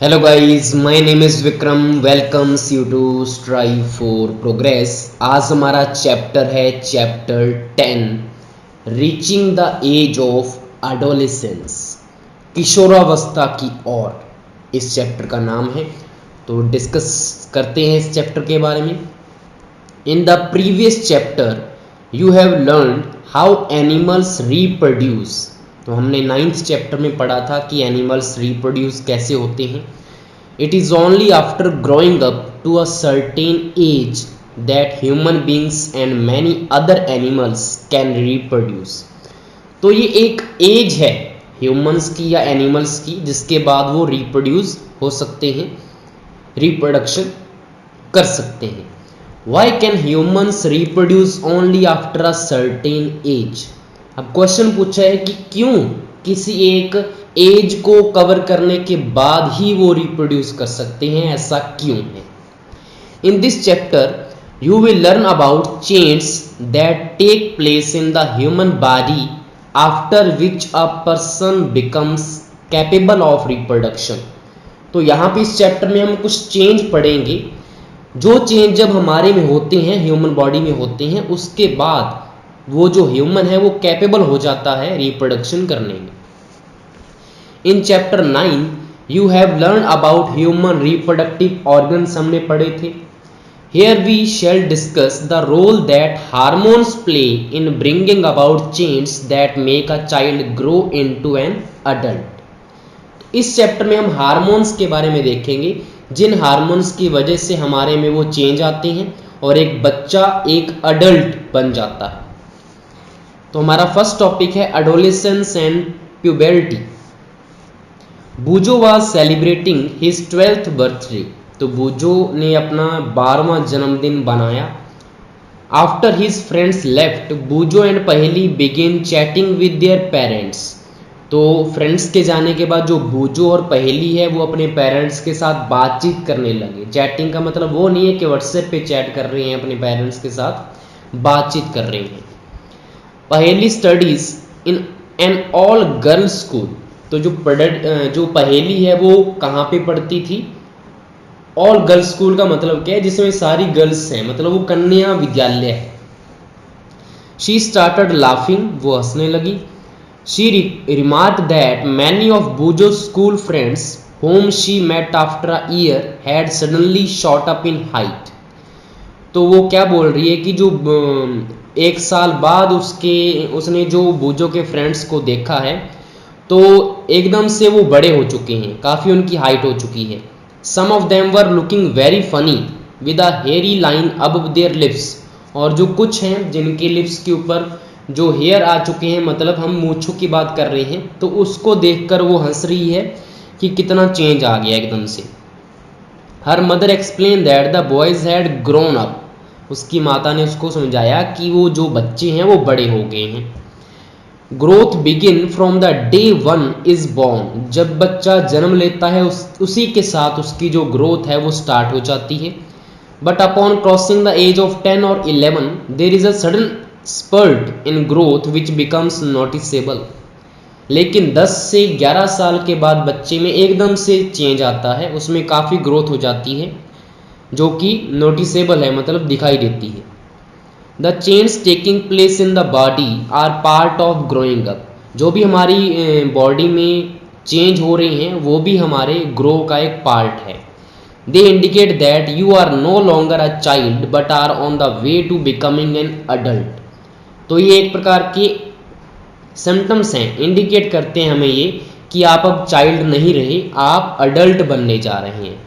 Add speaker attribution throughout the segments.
Speaker 1: Hello guys, my name is Vikram. Welcomes you to Strive for Progress. आज हमारा chapter है chapter 10 reaching the age of adolescence, किशोरावस्था की ओर इस chapter का नाम है। तो डिस्कस करते हैं इस चैप्टर के बारे में। In the previous chapter you have learn how animals reproduce. तो हमने 9th चैप्टर में पढ़ा था कि एनिमल्स रिप्रोड्यूस कैसे होते हैं। It is only after growing up to a certain age that human beings and many other animals can reproduce. तो ये एक एज है ह्यूमंस की या एनिमल्स की जिसके बाद वो रिप्रोड्यूस हो सकते हैं, रिप्रोडक्शन कर सकते हैं। Why can humans reproduce only after a certain age. अब क्वेश्चन पूछा है कि क्यों किसी एक एज को कवर करने के बाद ही वो रिप्रोड्यूस कर सकते हैं, ऐसा क्यों है। In this chapter you will learn about change that take place in the human body after which a person becomes capable of reproduction. तो यहाँ पे इस चैप्टर में हम कुछ चेंज पढ़ेंगे, जो चेंज जब हमारे में होते हैं, ह्यूमन बॉडी में होते हैं, उसके बाद वो जो ह्यूमन है वो कैपेबल हो जाता है रिप्रोडक्शन करने में। In chapter 9 you have learn about human reproductive organs हमने पढ़े थे। Here we shall discuss the role that hormones play in bringing about change that make a child grow into an adult. इस chapter में हम hormones के बारे में देखेंगे, जिन हार्मोन्स की वजह से हमारे में वो चेंज आते हैं और एक बच्चा एक अडल्ट बन जाता है। तो हमारा फर्स्ट टॉपिक है adolescence and puberty. Boojho was celebrating his 12th birthday. तो बूजो ने अपना 12वां जन्मदिन बनाया। After his friends left, Boojho and Paheli begin chatting with their parents. तो फ्रेंड्स के जाने के बाद जो बूजो और पहेली है वो अपने पेरेंट्स के साथ बातचीत करने लगे। चैटिंग का मतलब वो नहीं है कि व्हाट्सएप पे चैट कर रहे हैं, अपने पेरेंट्स के साथ बातचीत कर रहे हैं। पहेली studies in an all girls school. तो जो पहेली है वो कहाँ पे पढ़ती थी? ऑल गर्ल्स स्कूल का मतलब क्या है? जिसमें सारी गर्ल्स हैं, मतलब वो कन्या विद्यालय है। शी स्टार्टेड लाफिंग, वो हंसने लगी। She remark that many of Boojho school friends whom she met after a year had suddenly shot up in height. तो वो क्या बोल रही है कि जो एक साल बाद उसने जो बूजो के फ्रेंड्स को देखा है तो एकदम से वो बड़े हो चुके हैं, काफ़ी उनकी हाइट हो चुकी है। Some of them were looking very funny with a hairy line above their lips. और जो कुछ हैं जिनके लिप्स के ऊपर जो हेयर आ चुके हैं, मतलब हम मूंछों की बात कर रहे हैं, तो उसको देखकर वो हंस रही है कि कितना चेंज आ गया एकदम से। Her mother explain that the boys had grown up. उसकी माता ने उसको समझाया कि वो जो बच्चे हैं वो बड़े हो गए हैं। Growth begin from the day one is born. जब बच्चा जन्म लेता है उसी के साथ उसकी जो ग्रोथ है वो स्टार्ट हो जाती है। But upon crossing the age of 10 और 11 there is a sudden spurt in growth which becomes noticeable. लेकिन 10 से 11 साल के बाद बच्चे में एकदम से चेंज आता है, उसमें काफ़ी ग्रोथ हो जाती है जो कि नोटिसेबल है, मतलब दिखाई देती है। The change taking place in the body are part of growing up. जो भी हमारी बॉडी में चेंज हो रहे हैं वो भी हमारे ग्रो का एक पार्ट है। They indicate that you are no longer a child but are on the way to becoming an adult. तो ये एक प्रकार के सिम्टम्स हैं, इंडिकेट करते हैं हमें ये कि आप अब चाइल्ड नहीं रहे, आप अडल्ट बनने जा रहे हैं।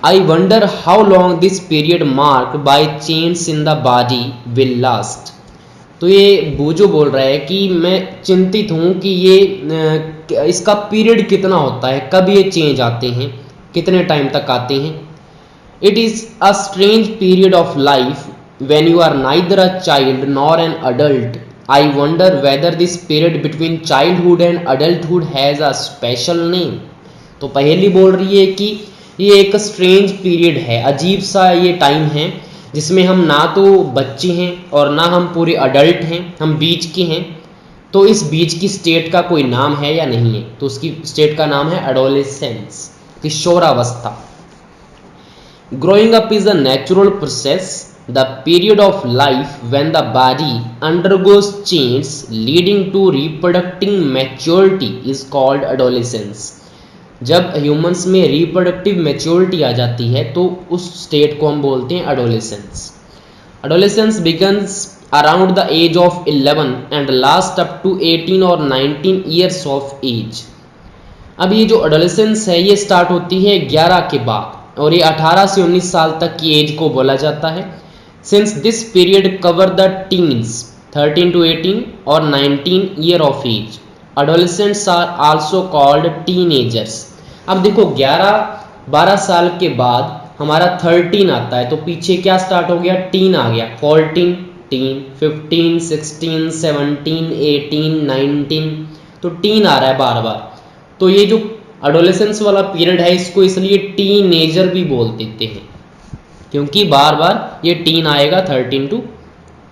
Speaker 1: I wonder how long this period marked by change in the body will last। तो ये बूजो बोल रहा है कि मैं चिंतित हूँ कि ये इसका पीरियड कितना होता है, कब ये चेंज आते हैं, कितने टाइम तक आते हैं। It is a strange period of life when you are neither a child nor an adult. I wonder whether this period between childhood and adulthood has a special name. तो पहेली बोल रही है कि ये एक स्ट्रेंज पीरियड है, अजीब सा ये टाइम है जिसमें हम ना तो बच्चे हैं और ना हम पूरे अडल्ट हैं, हम बीच के हैं। तो इस बीच की स्टेट का कोई नाम है या नहीं है? तो उसकी स्टेट का नाम है एडोलेसेंस। किशोरावस्था। Growing up is a natural process, the period of life when the body undergoes change leading to reproductive maturity is called adolescence। जब ह्यूमंस में रिप्रोडक्टिव मैच्योरिटी आ जाती है तो उस स्टेट को हम बोलते हैं adolescence. Adolescence begins around the age of 11 and last up to 18 और 19 ईयर्स ऑफ एज। अब ये जो एडोलेसेंस है ये स्टार्ट होती है 11 के बाद और ये 18 से 19 साल तक की एज को बोला जाता है। Since this period cover the teens 13 to 18 or 19 year of age, adolescents are also called teenagers। अब देखो 11-12 साल के बाद हमारा 13 आता है तो पीछे क्या स्टार्ट हो गया, टीन आ गया, 14 टीन, 15 16 17 18 19, तो टीन आ रहा है बार बार। तो ये जो एडोलेसेंस वाला पीरियड है इसको इसलिए टीनेजर भी बोल देते हैं क्योंकि बार बार ये टीन आएगा 13 to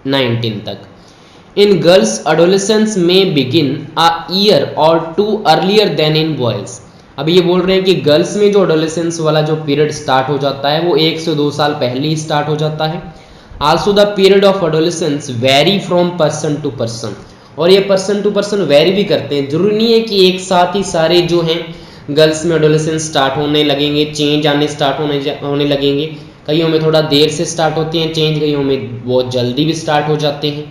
Speaker 1: 19 तक। इन गर्ल्स एडोलेसेंस में बिगिन अ ईयर और 2 अर्लियर देन इन बॉयज। अब ये बोल रहे हैं कि गर्ल्स में जो एडोलेसेंस वाला जो पीरियड स्टार्ट हो जाता है वो 1 से 2 साल पहले ही स्टार्ट हो जाता है। Also the period of adolescence very from person to person, और ये पर्सन टू पर्सन वेरी भी करते हैं। जरूरी नहीं है कि एक साथ ही सारे जो हैं गर्ल्स में एडोलेसेंस स्टार्ट होने लगेंगे, चेंज आने स्टार्ट होने लगेंगे। कईयों में थोड़ा देर से स्टार्ट होते हैं चेंज, कईयों में बहुत जल्दी भी स्टार्ट हो जाते हैं।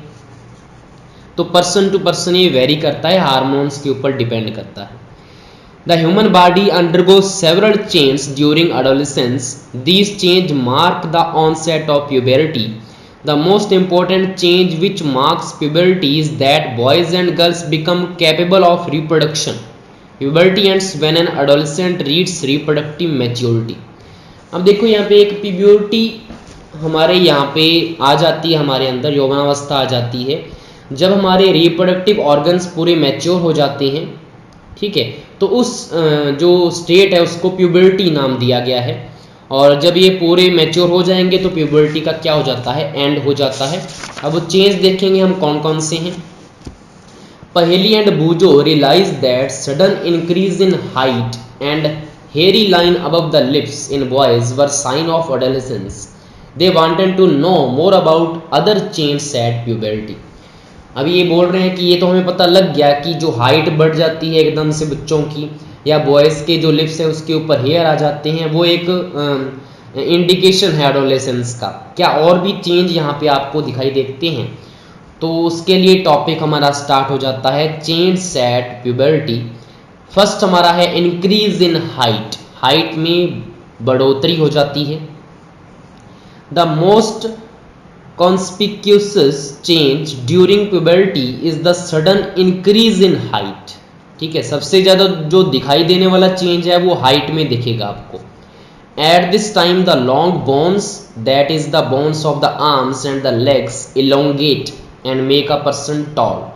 Speaker 1: तो पर्सन टू पर्सन ये वेरी करता है, हार्मोन्स के ऊपर डिपेंड करता है। The human body undergoes several change during adolescence, these change mark the onset of puberty. The most important change which marks puberty is that boys and girls become capable of reproduction. Puberty ends when an adolescent reaches reproductive maturity. अब देखो यहाँ पे एक puberty हमारे यहाँ पे आ जाती है, हमारे अंदर यौवनावस्था आ जाती है जब हमारे रिप्रोडक्टिव ऑर्गन्स पूरे मैच्योर हो जाते हैं, ठीक है। तो उस जो स्टेट है उसको प्यूबर्टी नाम दिया गया है, और जब ये पूरे मैच्योर हो जाएंगे तो प्यूबर्टी का क्या हो जाता है, एंड हो जाता है। अब वो चेंज देखेंगे हम कौन कौन से हैं। Paheli and Boojho realize that sudden increase in height and hairy line above the lips in boys were sign of adolescence. They wanted to know more about other changes at puberty। अब ये बोल रहे हैं कि ये तो हमें पता लग गया कि जो हाइट बढ़ जाती है एकदम से बच्चों की, या बॉयज़ के जो लिप्स हैं उसके ऊपर हेयर आ जाते हैं, वो एक इंडिकेशन है एडोलेसेंस का। क्या और भी चेंज यहाँ पे आपको दिखाई देते हैं? तो उसके लिए टॉपिक हमारा स्टार्ट हो जाता है चेंज एट प्यूबर्टी। फर्स्ट हमारा है इंक्रीज इन हाइट, हाइट में बढ़ोतरी हो जाती है। The most conspicuous change during puberty is the sudden increase in height. ठीक है, सबसे ज़्यादा जो दिखाई देने वाला चेंज है वो हाइट में दिखेगा आपको। At this time the long bones that is the bones of the arms and the legs elongate and make a person tall.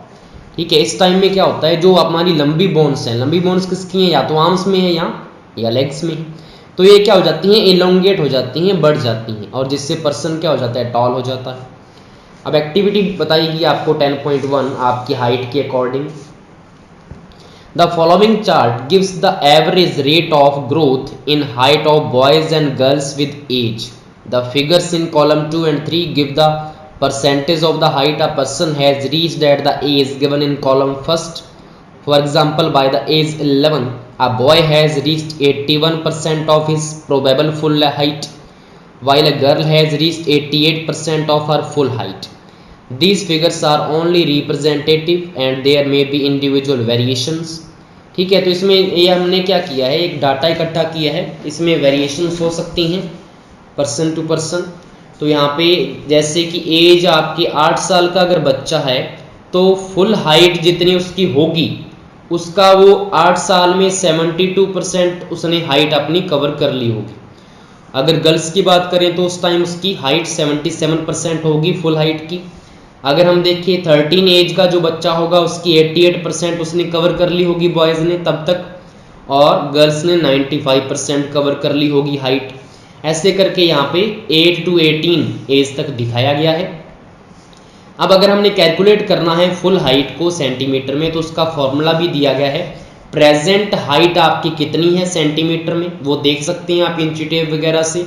Speaker 1: ठीक है, इस टाइम में क्या होता है, जो हमारी लंबी बोन्स हैं, लंबी बोन्स किसकी हैं, या तो आर्म्स में है या लेग्स में, तो ये क्या हो जाती हैं, इलोंगेट हो जाती हैं, बढ़ जाती हैं, और जिससे पर्सन क्या हो जाता है, टॉल हो जाता है। अब एक्टिविटी बताइए आपको 10.1 आपकी हाइट के according. The following chart gives the average rate of growth in height of boys and girls with age. The figures in column 2 and 3 give the percentage of the height a person has reached at the age given in column first. For example, by the age 11 a boy has reached 81% of his probable full height while a girl has reached 88% of her full height. These figures are only representative and there may be individual variations। ठीक है, तो इसमें ये हमने क्या किया है, एक डाटा इकट्ठा किया है, इसमें वेरिएशंस हो सकती हैं पर्सन टू पर्सन। तो यहाँ पे जैसे कि एज आपकी 8 साल का अगर बच्चा है तो फुल हाइट जितनी उसकी होगी उसका वो 8 साल में 72% उसने हाइट अपनी कवर कर ली होगी। अगर गर्ल्स की बात करें तो उस टाइम उसकी हाइट 77% होगी फुल हाइट की। अगर हम देखिए 13 एज का जो बच्चा होगा उसकी 88% उसने कवर कर ली होगी बॉयज़ ने तब तक, और गर्ल्स ने 95% कवर कर ली होगी हाइट। ऐसे करके यहाँ पे 8 to 18 एज तक दिखाया गया है। अब अगर हमने कैलकुलेट करना है फुल हाइट को सेंटीमीटर में तो उसका फॉर्मूला भी दिया गया है प्रेजेंट हाइट आपकी कितनी है सेंटीमीटर में, वो देख सकते हैं आप इंची टेप वगैरह से,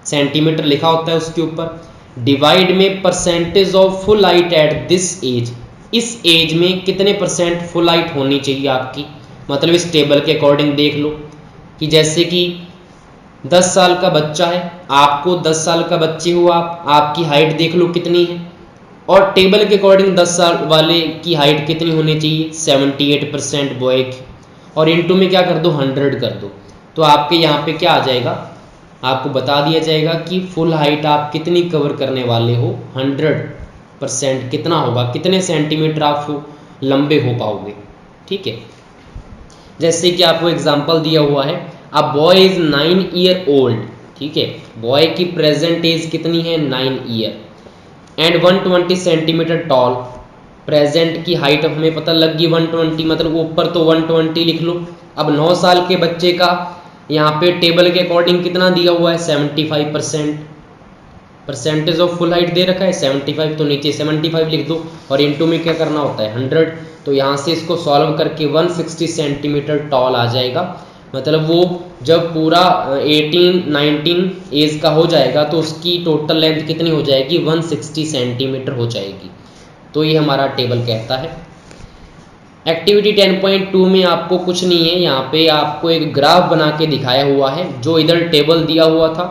Speaker 1: सेंटीमीटर लिखा होता है उसके ऊपर। डिवाइड में percentage of full height at this age, इस एज में कितने परसेंट फुल हाइट होनी चाहिए आपकी, मतलब इस टेबल के अकॉर्डिंग देख लो कि जैसे कि 10 साल का बच्चा है, आपको 10 साल का बच्चे हो आप, आपकी हाइट देख लो कितनी है, और टेबल के अकॉर्डिंग 10 साल वाले की हाइट कितनी होनी चाहिए 78% बॉय की, और इनटू में क्या कर दो 100 कर दो, तो आपके यहाँ पे क्या आ जाएगा, आपको बता दिया जाएगा कि फुल हाइट आप कितनी कवर करने वाले हो, 100% कितना होगा, कितने सेंटीमीटर आप लंबे हो पाओगे। ठीक है, जैसे कि आपको एग्जांपल दिया हुआ है, a boy is 9 year old, ठीक है, बॉय की प्रेजेंट एज कितनी है 9 year, and 120 centimetre toll, present की हाइट हमें पता लग गई 120, मतलब ऊपर तो 120 लिख लो। अब 9 साल के बच्चे का यहाँ पे टेबल के अकॉर्डिंग कितना दिया हुआ है 75%, परसेंटेज ऑफ फुल हाइट दे रखा है 75, तो नीचे 75 लिख दो, और इनटू में क्या करना होता है 100, तो यहाँ से इसको सॉल्व करके 160 सेंटीमीटर टॉल आ जाएगा, मतलब वो जब पूरा 18-19 एज का हो जाएगा तो उसकी टोटल लेंथ कितनी हो जाएगी 160 सेंटीमीटर हो जाएगी। तो ये हमारा टेबल कहता है। एक्टिविटी 10.2 में आपको कुछ नहीं है, यहाँ पे आपको एक ग्राफ बना के दिखाया हुआ है, जो इधर टेबल दिया हुआ था,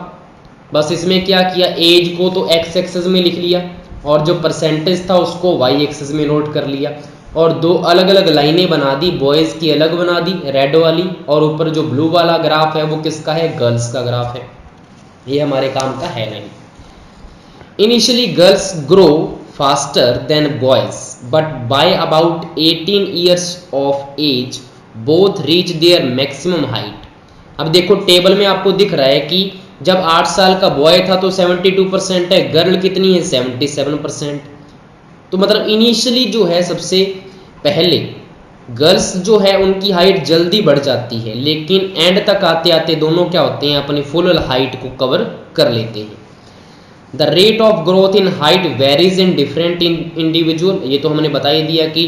Speaker 1: बस इसमें क्या किया, एज को तो एक्स एक्सिस में लिख लिया, और जो परसेंटेज था उसको वाई एक्सिस में नोट कर लिया, और दो अलग अलग लाइनें बना दी, बॉयज़ की अलग बना दी रेड वाली, और ऊपर जो ब्लू वाला ग्राफ है वो किसका है, गर्ल्स का ग्राफ है, ये हमारे काम का है नहीं। Initially girls grow faster than boys, but by about 18 years of age both reach their maximum height. अब देखो टेबल में आपको दिख रहा है कि जब 8 साल का बॉय था तो 72% है, गर्ल कितनी है 77%, तो मतलब इनिशियली जो है सबसे पहले गर्ल्स जो है उनकी हाइट जल्दी बढ़ जाती है, लेकिन एंड तक आते आते दोनों क्या होते हैं, अपनी फुल हाइट को कवर कर लेते हैं। The rate of growth in height varies in different individual, ये तो हमने बता ही दिया कि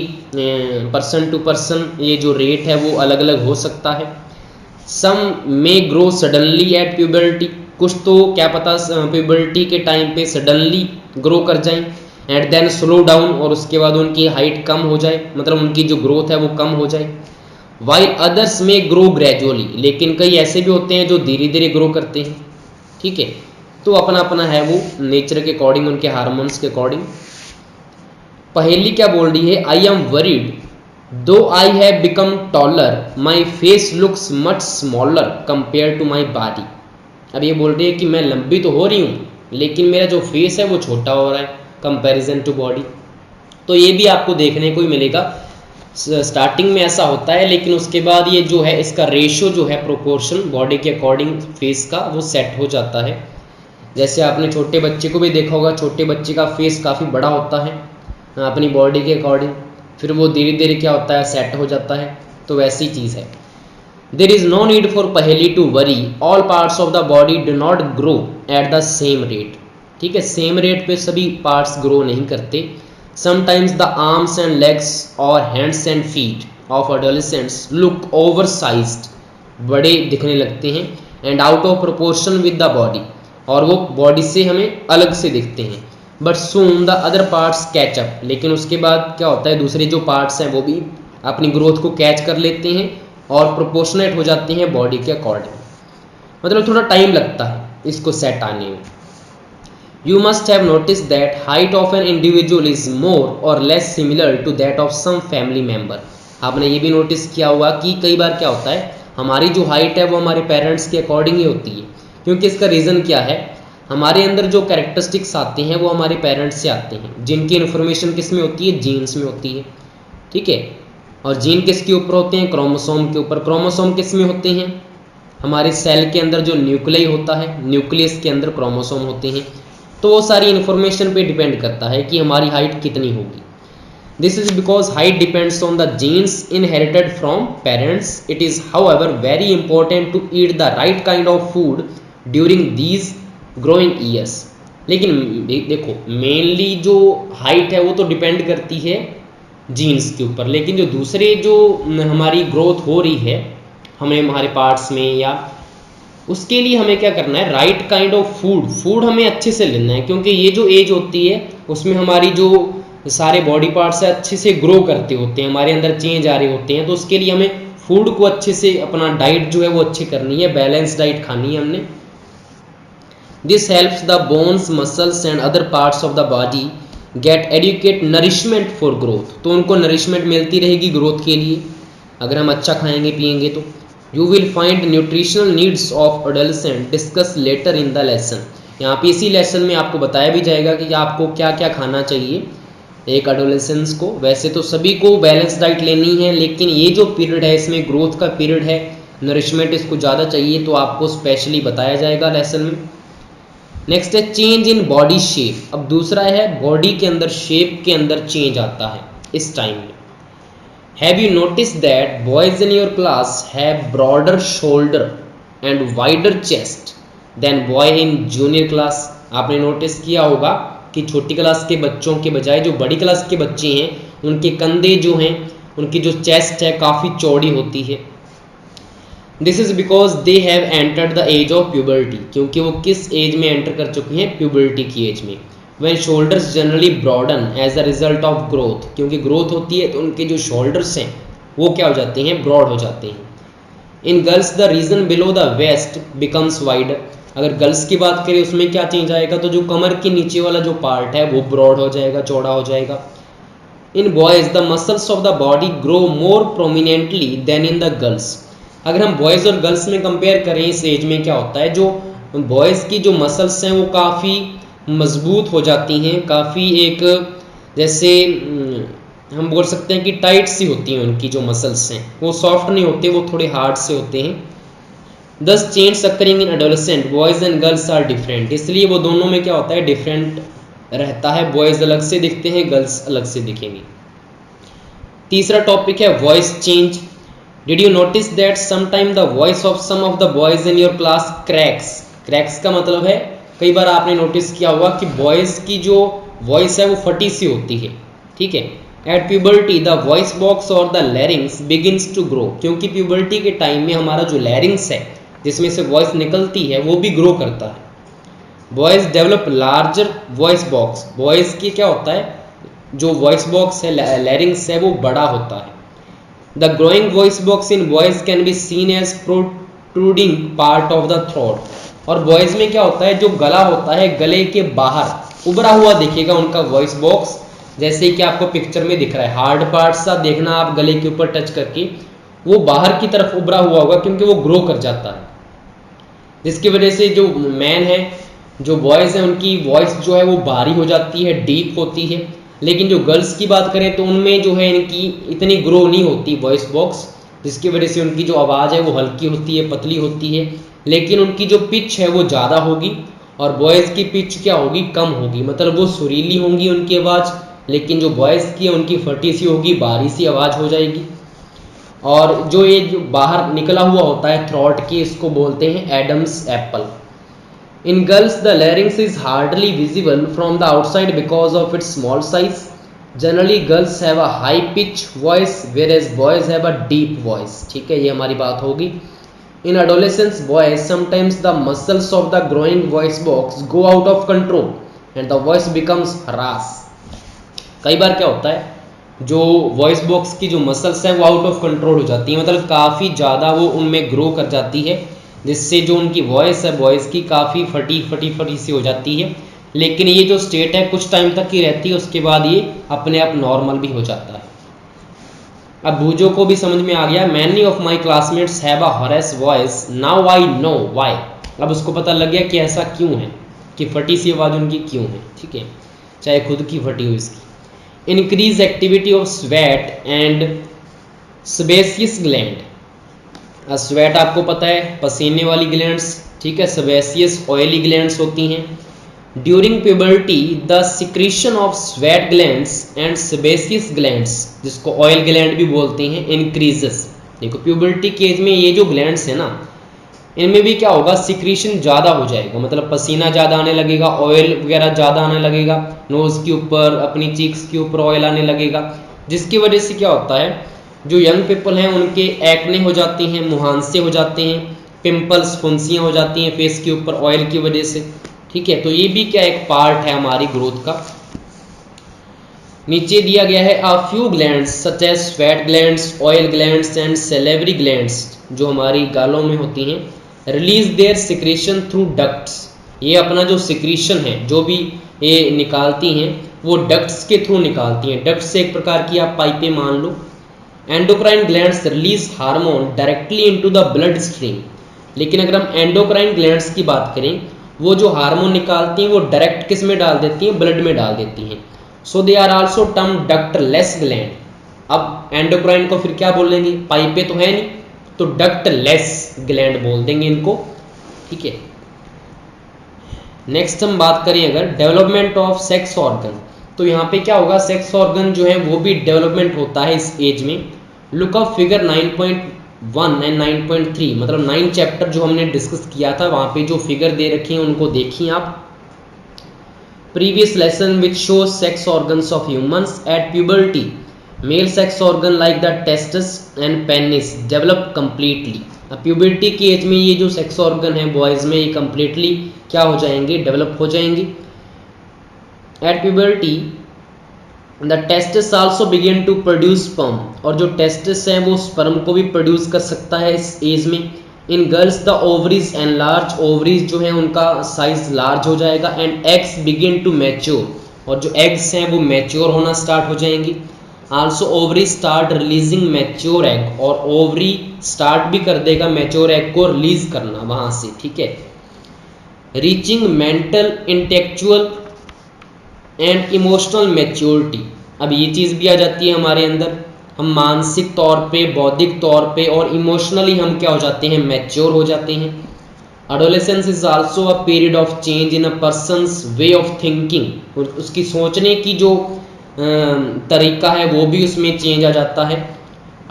Speaker 1: पर्सन टू पर्सन ये जो रेट है वो अलग अलग हो सकता है। Some may grow suddenly at puberty, कुछ तो क्या पता प्यूबर्टी के टाइम पे सडनली ग्रो कर जाएं, एंड देन स्लो डाउन, और उसके बाद उनकी हाइट कम हो जाए, मतलब उनकी जो ग्रोथ है वो कम हो जाए। वाइल अदर्स में ग्रो ग्रेजुअली, लेकिन कई ऐसे भी होते हैं जो धीरे धीरे ग्रो करते हैं। ठीक है, तो अपना अपना है वो नेचर के अकॉर्डिंग, उनके हार्मोन्स के अकॉर्डिंग। पहली क्या बोल रही है, आई am worried though I have become taller my face looks much smaller compare to my body. अब ये बोल रही है कि मैं लंबी तो हो रही हूँ, लेकिन मेरा जो फेस है वो छोटा हो रहा है कंपैरिजन टू बॉडी। तो ये भी आपको देखने को ही मिलेगा, स्टार्टिंग में ऐसा होता है, लेकिन उसके बाद ये जो है इसका रेशो जो है प्रोपोर्शन बॉडी के अकॉर्डिंग फेस का वो सेट हो जाता है। जैसे आपने छोटे बच्चे को भी देखा होगा, छोटे बच्चे का फेस काफ़ी बड़ा होता है अपनी बॉडी के अकॉर्डिंग, फिर वो धीरे धीरे क्या होता है सेट हो जाता है, तो वैसी चीज़ है। There is no need for Paheli to worry, all parts of the body do not grow at the same rate. ठीक है, सेम रेट पे सभी पार्ट्स ग्रो नहीं करते। Sometimes the arms and legs और hands and feet of adolescents look over sized, बड़े दिखने लगते हैं, and out of proportion with the body, और वो बॉडी से हमें अलग से दिखते हैं। But soon the other parts catch up, लेकिन उसके बाद क्या होता है दूसरे जो पार्ट्स हैं वो भी अपनी ग्रोथ को कैच कर लेते हैं और प्रोपोर्शनेट हो जाते हैं बॉडी के अकॉर्डिंग, मतलब थोड़ा टाइम लगता है इसको सेट आने में। You must have notice that height of an individual is more or less similar to that of some family member. आपने ये भी नोटिस किया हुआ कि कई बार क्या होता है हमारी जो हाइट है वो हमारे पेरेंट्स के अकॉर्डिंग ही होती है, क्योंकि इसका रीज़न क्या है, हमारे अंदर जो कैरेक्टरिस्टिक्स आते हैं वो हमारे पेरेंट्स से आते हैं, जिनकी इन्फॉर्मेशन किस में होती है, जीन्स में होती है। ठीक है, और जीन किसके ऊपर होते हैं, क्रोमोसोम के ऊपर। क्रोमोसोम किस में होते हैं, हमारे सेल के अंदर जो न्यूक्लियस होता है, न्यूक्लियस के अंदर क्रोमोसोम होते हैं, तो वो सारी इन्फॉर्मेशन पे डिपेंड करता है कि हमारी हाइट कितनी होगी। This is because height depends on the genes inherited from parents. It is however very important to eat the right kind of food during these growing years. लेकिन देखो मेनली जो हाइट है वो तो डिपेंड करती है जीन्स के ऊपर। लेकिन जो दूसरे जो हमारी ग्रोथ हो रही है हमें हमारे पार्ट्स में, या उसके लिए हमें क्या करना है, राइट काइंड ऑफ फूड हमें अच्छे से लेना है, क्योंकि ये जो एज होती है उसमें हमारी जो सारे बॉडी पार्ट्स है अच्छे से ग्रो करते होते हैं, हमारे अंदर चेंज आ रहे होते हैं। तो उसके लिए हमें फूड को अच्छे से, अपना डाइट जो है वो अच्छी करनी है, बैलेंस डाइट खानी है हमने। This helps the bones, muscles and other parts of the body get adequate nourishment for growth. तो उनको नरिशमेंट मिलती रहेगी ग्रोथ के लिए अगर हम अच्छा खाएंगे पिएंगे तो। You will find nutritional needs of adolescent discuss later in the lesson. यहाँ पे इसी लेसन में आपको बताया भी जाएगा कि आपको क्या क्या खाना चाहिए एक एडोलेसेंस को। वैसे तो सभी को बैलेंस डाइट लेनी है, लेकिन ये जो पीरियड है इसमें ग्रोथ का पीरियड है, नरिशमेंट इसको ज़्यादा चाहिए, तो आपको स्पेशली बताया जाएगा लेसन में। नेक्स्ट है चेंज इन बॉडी शेप। अब दूसरा है बॉडी के अंदर शेप के अंदर चेंज आता है इस टाइम में। Have you notice that boys in your class have broader shoulder and wider chest than boy in junior class. आपने नोटिस किया होगा कि छोटी क्लास के बच्चों के बजाय जो बड़ी क्लास के बच्चे हैं उनके कंधे जो हैं, उनकी जो चेस्ट है काफ़ी चौड़ी होती है। This is because they have entered the age of puberty. क्योंकि वो किस एज में एंटर कर चुके हैं, प्यूबर्टी की एज में। When shoulders generally broaden as a result of growth, क्योंकि ग्रोथ होती है तो उनके जो शोल्डर्स हैं वो क्या हो जाते हैं, ब्रॉड हो जाते हैं। In girls the region below the waist becomes wider. अगर गर्ल्स की बात करें उसमें क्या चेंज आएगा, तो जो कमर के नीचे वाला जो पार्ट है वो ब्रॉड हो जाएगा, चौड़ा हो जाएगा। In boys the muscles of the body grow more prominently than in the girls. अगर हम बॉयज़ और गर्ल्स में कंपेयर करें इस एज में क्या होता है, जो बॉयज़ की जो मसल्स हैं वो काफ़ी मजबूत हो जाती हैं, काफ़ी एक जैसे हम बोल सकते हैं कि टाइट सी होती हैं उनकी जो मसल्स हैं, वो सॉफ्ट नहीं होते, वो थोड़े हार्ड से होते हैं। Thus change occurring in adolescent boys and girls are different. इसलिए वो दोनों में क्या होता है, डिफरेंट रहता है। बॉयज़ अलग से दिखते हैं, गर्ल्स अलग से दिखेंगी। तीसरा टॉपिक है voice change. Did you notice that sometime the voice of some of the boys in your class cracks. Cracks का मतलब है, कई बार आपने नोटिस किया होगा कि बॉयज की जो वॉइस है वो फटी सी होती है, ठीक है। At puberty the voice box or the larynx begins to grow. क्योंकि प्यूबर्टी के टाइम में हमारा जो लैरिंग्स है जिसमें से वॉइस निकलती है वो भी ग्रो करता है। Boys develop larger voice box. Boys की क्या होता है, जो वॉइस बॉक्स है, लैरिंग्स है, वो बड़ा होता है। The growing voice box in boys can be seen as protruding part of the throat. और बॉयज में क्या होता है, जो गला होता है गले के बाहर उभरा हुआ दिखेगा उनका वॉइस बॉक्स, जैसे कि आपको पिक्चर में दिख रहा है। हार्ड पार्ट सा देखना आप गले के ऊपर टच करके, वो बाहर की तरफ उभरा हुआ होगा क्योंकि वो ग्रो कर जाता है, जिसकी वजह से जो मैन है, जो बॉयज हैं, उनकी वॉइस जो है वो भारी हो जाती है, डीप होती है। लेकिन जो गर्ल्स की बात करें तो उनमें जो है इनकी इतनी ग्रो नहीं होती वॉइस बॉक्स, जिसकी वजह से उनकी जो आवाज़ है वो हल्की होती है, पतली होती है, लेकिन उनकी जो पिच है वो ज़्यादा होगी। और बॉयज़ की पिच क्या होगी, कम होगी, मतलब वो सुरीली होंगी उनकी आवाज़, लेकिन जो बॉयज़ की है उनकी फटी सी होगी, बारी सी आवाज़ हो जाएगी। और जो ये जो बाहर निकला हुआ होता है थ्रॉट की, इसको बोलते हैं Adam's apple. In girls, the larynx is hardly visible from the outside because of its small size. Generally, girls have a high pitch voice, whereas boys have a deep voice. ठीक है, ये हमारी बात होगी। In adolescence, boys sometimes the muscles of the growing voice box go out of control and the voice becomes harsh. कई बार क्या होता है, जो वॉइस बॉक्स की जो मसल्स हैं वो आउट ऑफ कंट्रोल हो जाती हैं, मतलब काफ़ी ज़्यादा वो उनमें ग्रो कर जाती है, जिससे जो उनकी वॉइस है बॉयज़ की काफ़ी फटी सी हो जाती है। लेकिन ये जो स्टेट है कुछ टाइम तक ही रहती है, उसके बाद ये अपने आप नॉर्मल भी हो जाता है। अब भूजो को भी समझ में आ गया। Many of my classmates have a Horace voice, now I know why. अब उसको पता लग गया कि ऐसा क्यों है, कि फटी सी आवाज़ उनकी क्यों है, ठीक है, चाहे खुद की फटी हो इसकी। Increase activity of sweat and sebaceous gland. Sweat आपको पता है पसीने वाली ग्लैंड्स, ठीक है, सेबेसियस ऑयली ग्लैंड्स होती हैं। During puberty the secretion of sweat glands and sebaceous glands, जिसको ऑयल ग्लैंड भी बोलते हैं, इंक्रीजेस। देखो प्यूबर्टी के एज में ये जो ग्लैंड्स है ना, इनमें भी क्या होगा, सिक्रीशन ज़्यादा हो जाएगा, मतलब पसीना ज़्यादा आने लगेगा, ऑयल वगैरह ज़्यादा आने लगेगा, नोज़ के ऊपर, अपनी चीक्स के ऊपर ऑयल आने लगेगा। जिसकी वजह से क्या होता है, जो यंग पीपल हैं उनके एक्ने हो जाती हैं, मुहांसे हो जाते हैं, पिंपल्स फुंसियाँ हो जाती हैं फेस के ऊपर ऑयल की वजह से। ठीक है, तो ये भी क्या एक पार्ट है हमारी ग्रोथ का। नीचे दिया गया है a few glands such as fat glands, oil glands and salivary glands, जो हमारी गालों में होती हैं, release their secretion through ducts. ये अपना जो सिक्रीशन है, जो भी ये निकालती हैं, वो डक्ट्स के थ्रू निकालती हैं। डक्ट्स से एक प्रकार की आप पाइपें मान लो। Endocrine glands release hormone directly into the blood stream. लेकिन अगर हम एंडोक्राइन ग्लैंड्स की बात करें, वो जो हार्मोन निकालती हैं वो डायरेक्ट किस में डाल देती हैं, ब्लड में डाल देती हैं। So they are also term ductless gland. अब एंडोक्राइन को फिर क्या बोलेंगे, पाइपें तो है नहीं, तो डक्टलेस ग्लैंड बोल देंगे इनको। ठीक है, नेक्स्ट हम बात करें अगर डेवलपमेंट ऑफ सेक्स ऑर्गन, तो यहाँ पे क्या होगा, सेक्स ऑर्गन जो है वो भी डेवलपमेंट होता है इस एज में। लुक अप फिगर 9.1 एंड 9.3, मतलब 9 चैप्टर जो हमने डिस्कस किया था, वहाँ पे जो फिगर दे रखे हैं उनको देखिए आप। Previous lesson which shows sex organs of humans at puberty, male sex organ like the testes and penis develop completely। अब प्यूबर्टी की एज में ये जो सेक्स ऑर्गन है बॉयज में, ये completely क्या हो जाएंगे, डेवलप हो जाएंगे। At puberty the testes also begin to produce sperm, और जो टेस्टिस है वो स्पर्म को भी प्रोड्यूस कर सकता है इस एज में। In girls the ovaries enlarge, ovaries जो है उनका साइज लार्ज हो जाएगा। And eggs begin to mature, और जो एग्स हैं वो मैच्योर होना स्टार्ट हो जाएंगी। Also ovary start releasing mature egg, और ओवरी स्टार्ट भी कर देगा मैच्योर एग को रिलीज करना वहाँ से। ठीक है, reaching mental intellectual and emotional maturity. अब ये चीज़ भी आ जाती है हमारे अंदर, हम मानसिक तौर पे, बौद्धिक तौर पे और इमोशनली हम क्या हो जाते हैं, मैच्योर हो जाते हैं। Adolescence is also a period of change in a persons way of thinking, उसकी सोचने की जो तरीका है वो भी उसमें चेंज आ जाता है।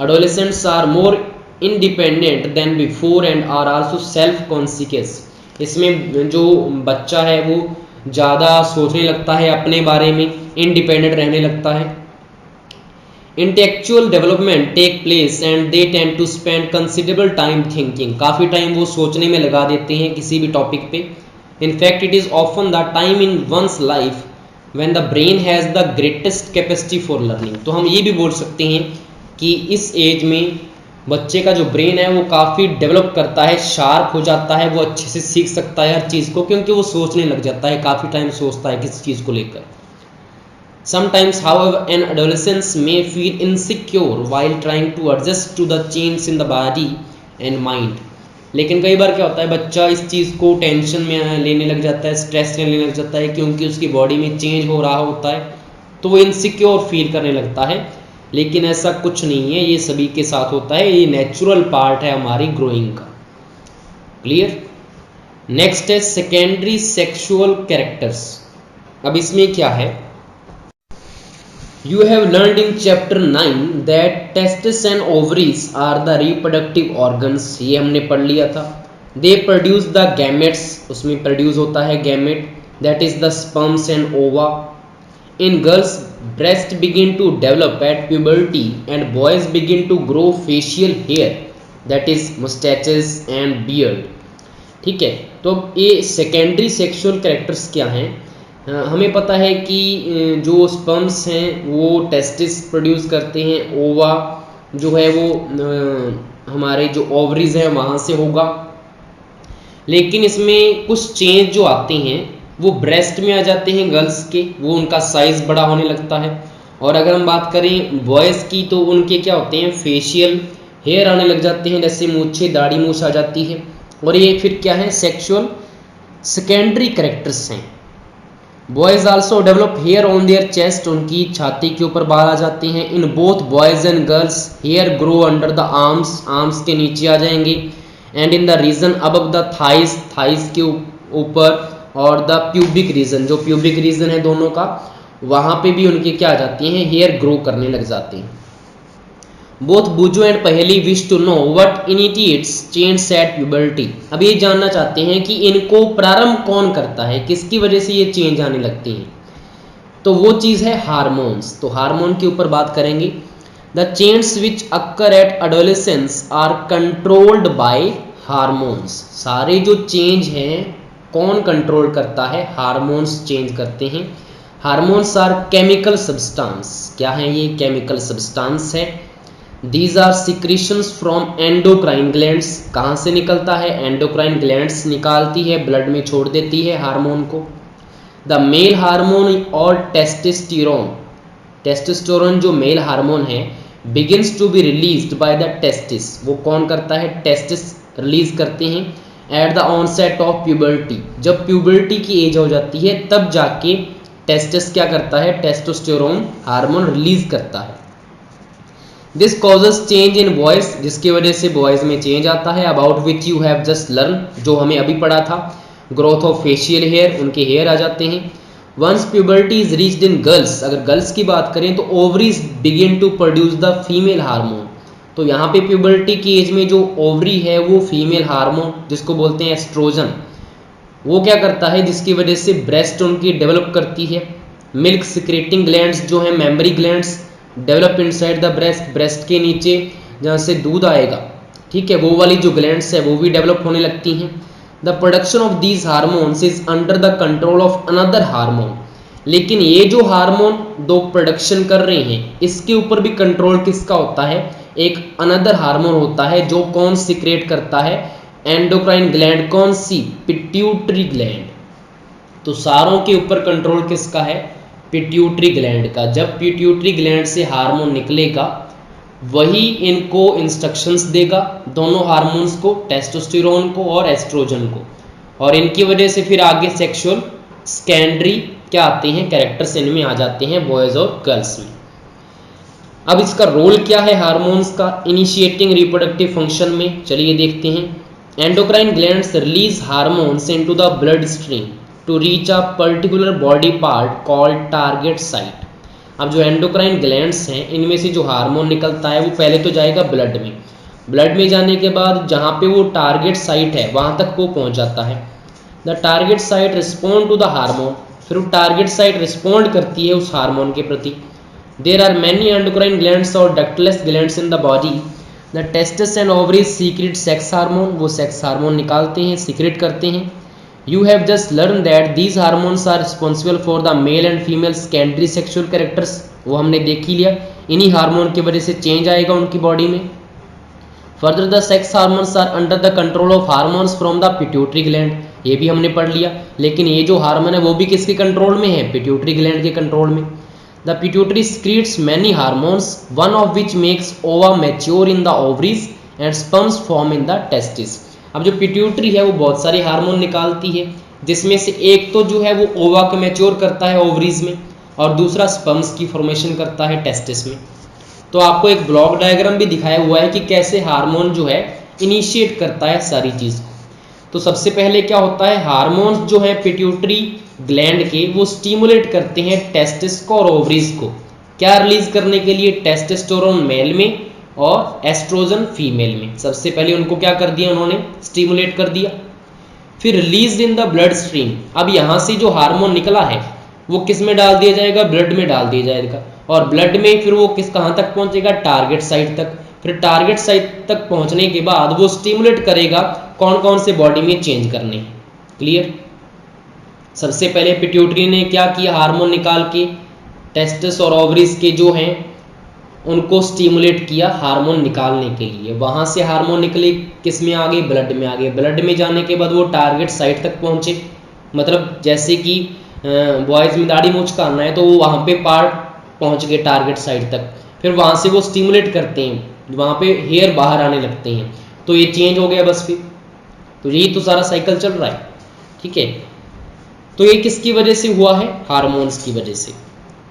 Speaker 1: Adolescents are more independent than before and are also self conscious. इसमें जो बच्चा है वो ज़्यादा सोचने लगता है अपने बारे में, इंडिपेंडेंट रहने लगता है। Intellectual development take place and they tend to spend considerable time thinking, काफ़ी टाइम वो सोचने में लगा देते हैं किसी भी टॉपिक पे। In fact it is often the time in one's life when the brain has the greatest capacity for learning. तो हम ये भी बोल सकते हैं कि इस एज में बच्चे का जो ब्रेन है वो काफ़ी डेवलप करता है, शार्प हो जाता है, वो अच्छे से सीख सकता है हर चीज़ को, क्योंकि वो सोचने लग जाता है, काफ़ी टाइम सोचता है किसी चीज़ को लेकर। Sometimes, however, an adolescent may feel insecure while trying to adjust to the change in the body and mind। लेकिन कई बार क्या होता है, बच्चा इस चीज़ को टेंशन में लेने लग जाता है, स्ट्रेस लेने लग जाता है, क्योंकि उसकी बॉडी में चेंज हो रहा होता है, तो वो इनसिक्योर फील करने लगता है। लेकिन ऐसा कुछ नहीं है, ये सभी के साथ होता है, ये नेचुरल पार्ट है हमारी ग्रोइंग का। क्लियर। नेक्स्ट है सेकेंडरी सेक्सुअल कैरेक्टर्स। अब इसमें क्या है, You have learned in chapter 9 that testes and ovaries are the reproductive organs। ये हमने पढ़ लिया था। They produce the gametes, उसमें produce होता है gamete, that is the sperms and ova। In girls, breasts begin to develop at puberty and boys begin to grow facial hair, that is mustaches and beard। ठीक है, तो ये secondary sexual characters क्या हैं। हमें पता है कि जो स्पर्म्स हैं वो टेस्टिस प्रोड्यूस करते हैं, ओवा जो है वो हमारे जो ओवरीज हैं वहाँ से होगा। लेकिन इसमें कुछ चेंज जो आते हैं वो ब्रेस्ट में आ जाते हैं गर्ल्स के, वो उनका साइज़ बड़ा होने लगता है। और अगर हम बात करें बॉयज़ की, तो उनके क्या होते हैं, फेशियल हेयर आने लग जाते हैं, जैसे मूछें, दाढ़ी मूछ आ जाती है। और ये फिर क्या है, सेक्सुअल सेकेंडरी कैरेक्टर्स हैं। Boys also develop hair on their chest, उनकी छाती के ऊपर बाल आ जाते हैं। In both boys and girls hair grow under the arms, arms के नीचे आ जाएंगे। And in the region above the thighs, thighs के ऊपर, और द प्यूबिक रीजन, जो प्यूबिक रीजन है दोनों का, वहाँ पे भी उनके क्या आ जाती हैं, हेयर ग्रो करने लग जाते हैं। Both Boojho and Paheli wish to know what initiates change at puberty. अब ये जानना चाहते हैं कि इनको प्रारंभ कौन करता है, किसकी वजह से ये चेंज आने लगती हैं। तो वो चीज़ है हार्मोन्स। तो हार्मोन के ऊपर बात करेंगे। The change which occur at adolescence are controlled by hormones. सारे जो चेंज हैं कौन कंट्रोल करता है? हार्मोन्स चेंज करते हैं। Hormones are chemical substance. क्या है ये? केमिकल सब्सटेंस है। These are secretions from endocrine glands. कहाँ से निकलता है? एंडोक्राइन ग्लैंड्स निकालती है, ब्लड में छोड़ देती है हार्मोन को। The male hormone or testosterone, testosterone जो मेल हार्मोन है, begins to be released by the testis. वो कौन करता है? टेस्टिस रिलीज करते हैं at the onset of puberty. जब प्यूबर्टी की एज हो जाती है तब जाके टेस्टिस क्या करता है? टेस्टोस्टेरोन हार्मोन रिलीज करता है। This causes change in voice, जिसकी वजह से वॉइस में चेंज आता है। About which you have just learn, जो हमें अभी पढ़ा था। ग्रोथ ऑफ फेशियल हेयर, उनके हेयर आ जाते हैं। Once puberty is reached in girls, अगर गर्ल्स की बात करें तो ovaries begin to produce the female hormone. तो यहाँ पे प्यूबर्टी की एज में जो ओवरी है वो फीमेल हार्मोन जिसको बोलते हैं एस्ट्रोजन, वो क्या करता है? जिसकी वजह से ब्रेस्ट उनकी डेवलप करती है। मिल्क सिक्रेटिंग ग्लैंड्स जो है mammary glands develop inside the breast, breast के नीचे जहाँ से दूध आएगा, ठीक है, वो वाली जो ग्लैंड्स है वो भी डेवलप होने लगती हैं। The production of these hormones is under the control of another hormone. लेकिन ये जो हार्मोन दो प्रोडक्शन कर रहे हैं इसके ऊपर भी कंट्रोल किसका होता है? एक अनदर हार्मोन होता है जो कौन सीक्रेट करता है? Endocrine gland. कौन सी? Pituitary gland. तो सारों के ऊपर कंट्रोल किसका है? पिट्यूटरी ग्लैंड का। जब पिट्यूटरी ग्लैंड से हार्मोन निकलेगा वही इनको इंस्ट्रक्शंस देगा, दोनों हार्मोन्स को, टेस्टोस्टेरोन को और एस्ट्रोजन को, और इनकी वजह से फिर आगे सेक्सुअल सेकेंडरी क्या आते हैं? कैरेक्टर्स इनमें आ जाते हैं बॉयज और गर्ल्स में। अब इसका रोल क्या है हार्मोन्स का इनिशिएटिंग रिप्रोडक्टिव फंक्शन में? चलिए देखते हैं। Endocrine glands release hormones into the blood stream to reach a particular body part called target site. अब जो एंडोक्राइन ग्लैंड्स हैं इनमें से जो हार्मोन निकलता है वो पहले तो जाएगा ब्लड में, ब्लड में जाने के बाद जहाँ पे वो टारगेट साइट है वहाँ तक वो पहुँच जाता है। The target site respond to the hormone, फिर वो टारगेट साइट रिस्पॉन्ड करती है उस हार्मोन के प्रति। There are many endocrine glands और ductless glands in the body. The testis and ovaries secrete sex hormone, वो सेक्स हार्मोन निकालते हैं, सीक्रेट करते हैं। You have just learned that these hormones are responsible for the male and female secondary sexual characters। वो हमने देख ही लिया, इन्हीं हार्मोन की वजह से चेंज आएगा उनकी बॉडी में। Further the sex hormones are under the control of hormones from the pituitary gland, ये भी हमने पढ़ लिया। लेकिन ये जो हार्मोन है वो भी किसके कंट्रोल में है? पिट्यूटरी ग्लैंड के कंट्रोल में। The pituitary secretes many hormones, one of which makes ova mature in the ovaries and sperms form in the testes। अब जो पिट्यूटरी है वो बहुत सारे हार्मोन निकालती है, जिसमें से एक तो जो है वो ओवा को मैच्योर करता है ओवरीज में, और दूसरा स्पर्म्स की फॉर्मेशन करता है टेस्टिस में। तो आपको एक ब्लॉक डायग्राम भी दिखाया हुआ है कि कैसे हार्मोन जो है इनिशिएट करता है सारी चीज़ को। तो सबसे पहले क्या होता है? हार्मोन्स जो है पिट्यूटरी ग्लैंड के वो स्टिमुलेट करते हैं टेस्टिस को और ओवरीज को, क्या रिलीज करने के लिए? टेस्टोस्टेरोन मेल में और एस्ट्रोजन फीमेल में। सबसे पहले उनको क्या कर दिया उन्होंने? स्टिमुलेट कर दिया। फिर release in the blood stream, अब यहाँ से जो हार्मोन निकला है वो किस में डाल दिया जाएगा? ब्लड में डाल दिया जाएगा, और ब्लड में फिर वो कहाँ तक पहुँचेगा? टारगेट साइट तक। फिर टारगेट साइट तक पहुँचने के बाद वो स्टिमुलेट करेगा कौन कौन से बॉडी में चेंज करने। क्लियर? सबसे पहले पिट्यूटरी ने क्या किया? हार्मोन निकाल के टेस्टिस और ओवरीज के जो हैं उनको स्टिमुलेट किया हार्मोन निकालने के लिए। वहाँ से हार्मोन निकले किस में आ गए? ब्लड में आ गए। ब्लड में जाने के बाद वो टारगेट साइट तक पहुँचे, मतलब जैसे कि बॉयज़ में दाढ़ी मूंछ करना है तो वो वहाँ पे पार्ट पहुँच गए टारगेट साइट तक। फिर वहाँ से वो स्टिमुलेट करते हैं, वहाँ पे हेयर बाहर आने लगते हैं, तो ये चेंज हो गया बस। फिर तो यही तो सारा साइकिल चल रहा है, ठीक है। तो ये किसकी वजह से हुआ है? हार्मोन्स की वजह से।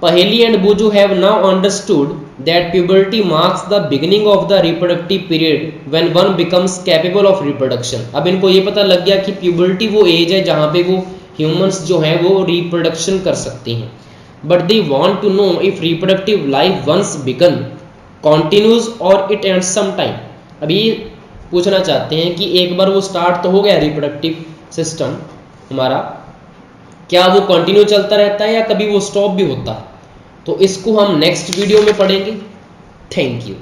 Speaker 1: Paheli and Boojho have now understood that puberty marks the beginning of the reproductive period when one becomes capable of reproduction. अब इनको ये पता लग गया कि प्यूबर्टी वो एज है जहाँ पे वो ह्यूमंस जो हैं वो रिप्रोडक्शन कर सकते हैं। But they want to know if reproductive life once begin continues और इट एंड सम टाइम। अभी पूछना चाहते हैं कि एक बार वो स्टार्ट तो हो गया रिप्रोडक्टिव सिस्टम हमारा, क्या वो कंटिन्यू चलता रहता है या कभी वो स्टॉप भी होता है? तो इसको हम नेक्स्ट वीडियो में पढ़ेंगे। Thank you.